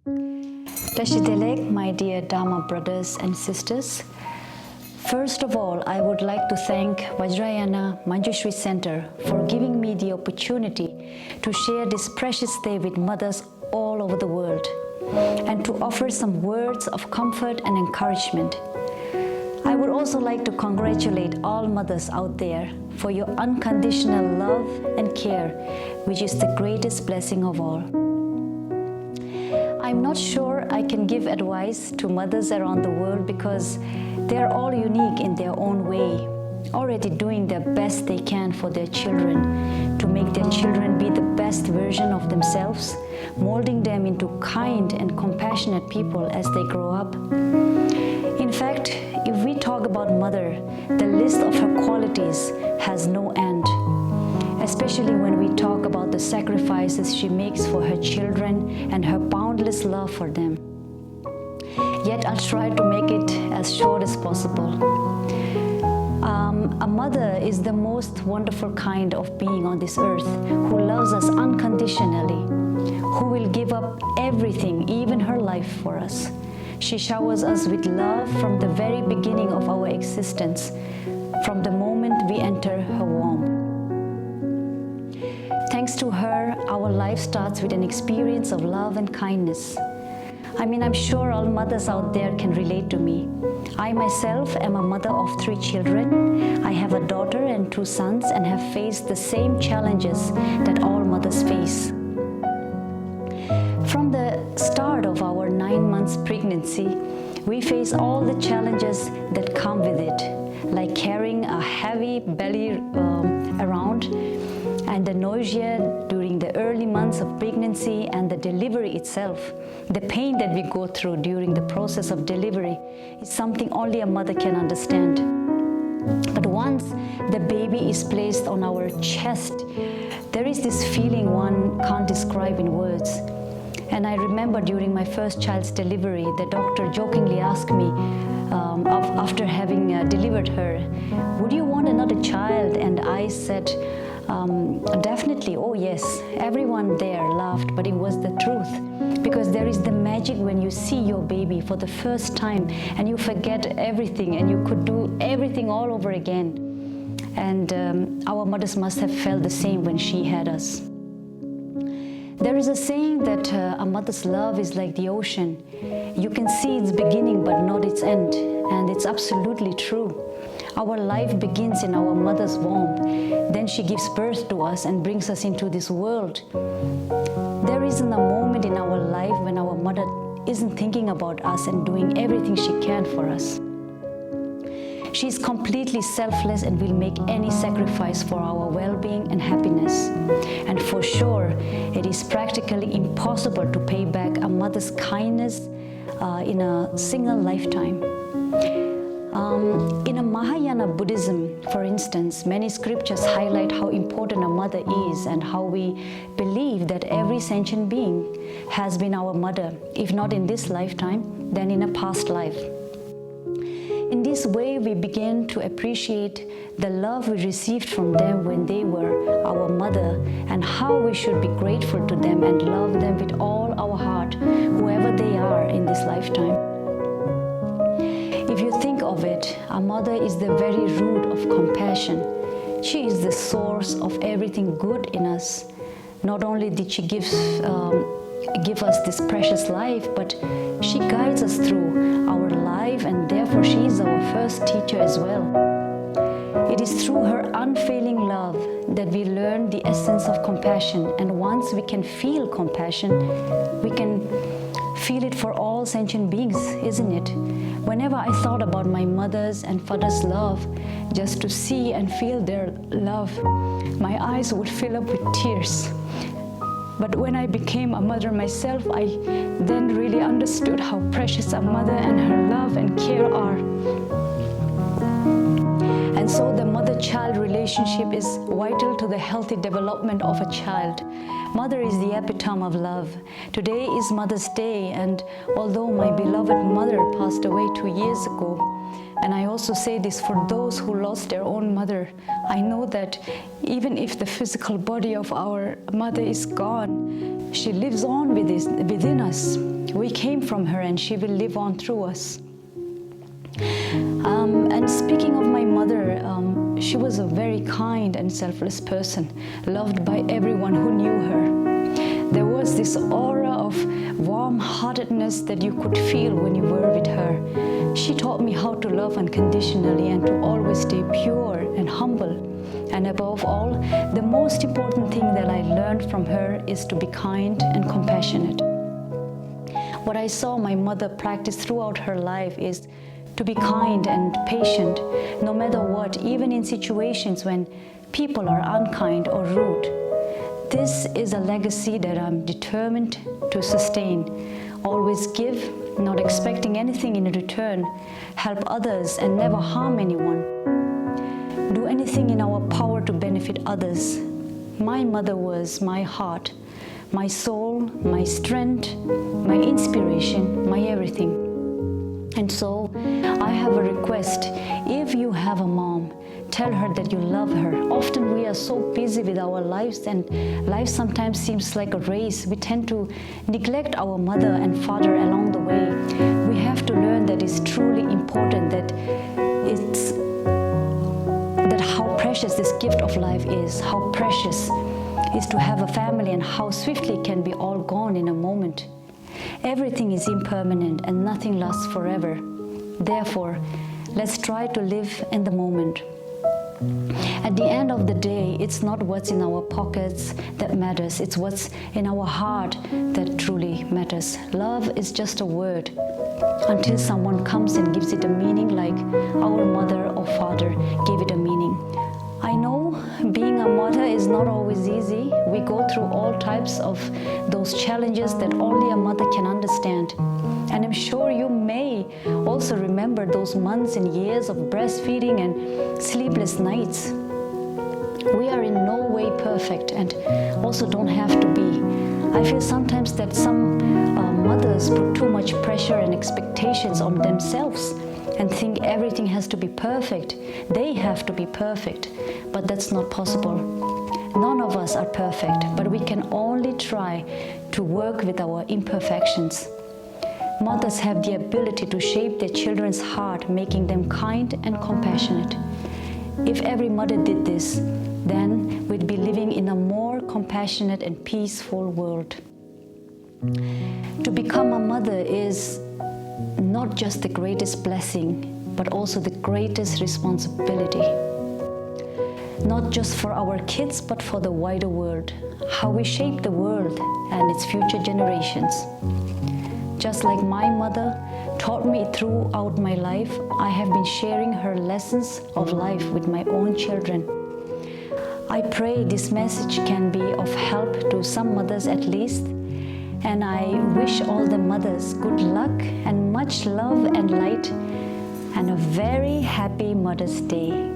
Tashidelek, my dear Dharma brothers and sisters. First of all, I would like to thank Vajrayana Manjushri Center for giving me the opportunity to share this precious day with mothers all over the world and to offer some words of comfort and encouragement. I would also like to congratulate all mothers out there for your unconditional love and care, which is the greatest blessing of all. I'm not sure I can give advice to mothers around the world because they're all unique in their own way, already doing their best they can for their children, to make their children be the best version of themselves, molding them into kind and compassionate people as they grow up. In fact, if we talk about mother, the list of her qualities has no end, especially when we talk about the sacrifices she makes for her children and her boundless love for them. Yet I'll try to make it as short as possible. A mother is the most wonderful kind of being on this earth who loves us unconditionally, who will give up everything, even her life, for us. She showers us with love from the very beginning of our existence, from the moment we enter her womb. Thanks to her, our life starts with an experience of love and kindness. I'm sure all mothers out there can relate to me. I myself am a mother of 3 children. I have a daughter and 2 sons and have faced the same challenges that all mothers face. From the start of our 9 months pregnancy, we face all the challenges that come with it, like carrying a heavy belly around, and the nausea during the early months of pregnancy and the delivery itself. The pain that we go through during the process of delivery is something only a mother can understand. But once the baby is placed on our chest, there is this feeling one can't describe in words. And I remember during my first child's delivery, the doctor jokingly asked me, after having delivered her, "Would you want another child?" And I said, definitely, oh yes. Everyone there laughed, but it was the truth. Because there is the magic when you see your baby for the first time and you forget everything and you could do everything all over again. And our mothers must have felt the same when she had us. There is a saying that a mother's love is like the ocean. You can see its beginning but not its end. And it's absolutely true. Our life begins in our mother's womb. Then she gives birth to us and brings us into this world. There isn't a moment in our life when our mother isn't thinking about us and doing everything she can for us. She is completely selfless and will make any sacrifice for our well-being and happiness. And for sure, it is practically impossible to pay back a mother's kindness in a single lifetime. In a Mahayana Buddhism, for instance, many scriptures highlight how important a mother is and how we believe that every sentient being has been our mother, if not in this lifetime, then in a past life. In this way, we begin to appreciate the love we received from them when they were our mother and how we should be grateful to them and love them with all our heart, whoever they are in this lifetime. If you think of it, a mother is the very root of compassion. She is the source of everything good in us. Not only did she give us this precious life, but she guides us through our life, and therefore she is our first teacher as well. It is through her unfailing love that we learn the essence of compassion, and once we can feel compassion, we can feel it for all sentient beings, isn't it? Whenever I thought about my mother's and father's love, just to see and feel their love, my eyes would fill up with tears. But when I became a mother myself, I then really understood how precious a mother and her love and care are. And so the mother-child relationship is vital to the healthy development of a child. Mother is the epitome of love. Today is Mother's Day, and although my beloved mother passed away 2 years ago, and I also say this for those who lost their own mother, I know that even if the physical body of our mother is gone, she lives on within us. We came from her and she will live on through us. And speaking of my mother, she was a very kind and selfless person, loved by everyone who knew her. There was this aura of warm-heartedness that you could feel when you were with her. She taught me how to love unconditionally and to always stay pure and humble. And above all, the most important thing that I learned from her is to be kind and compassionate. What I saw my mother practice throughout her life is to be kind and patient, no matter what, even in situations when people are unkind or rude. This is a legacy that I'm determined to sustain. Always give, not expecting anything in return. Help others and never harm anyone. Do anything in our power to benefit others. My mother was my heart, my soul, my strength, my inspiration, my everything. And so, I have a request. If you have a mom, tell her that you love her. Often we are so busy with our lives, and life sometimes seems like a race. We tend to neglect our mother and father along the way. We have to learn that it's truly important, that how precious this gift of life is, how precious is to have a family, and how swiftly it can be all gone in a moment. Everything is impermanent and nothing lasts forever. Therefore, let's try to live in the moment. At the end of the day, it's not what's in our pockets that matters, it's what's in our heart that truly matters. Love is just a word until someone comes and gives it a meaning, like our mother or father gave it a meaning. I know being a mother is not always easy. We go through all types of those challenges that only a mother can understand. And I'm sure you may also remember those months and years of breastfeeding and sleepless nights. We are in no way perfect and also don't have to be. I feel sometimes that some mothers put too much pressure and expectations on themselves and think everything has to be perfect. They have to be perfect, but that's not possible. None of us are perfect, but we can only try to work with our imperfections. Mothers have the ability to shape their children's heart, making them kind and compassionate. If every mother did this, then we'd be living in a more compassionate and peaceful world. To become a mother is not just the greatest blessing, but also the greatest responsibility. Not just for our kids, but for the wider world, how we shape the world and its future generations. Just like my mother taught me throughout my life, I have been sharing her lessons of life with my own children. I pray this message can be of help to some mothers at least, and I wish all the mothers good luck and much love and light, and a very happy Mother's Day.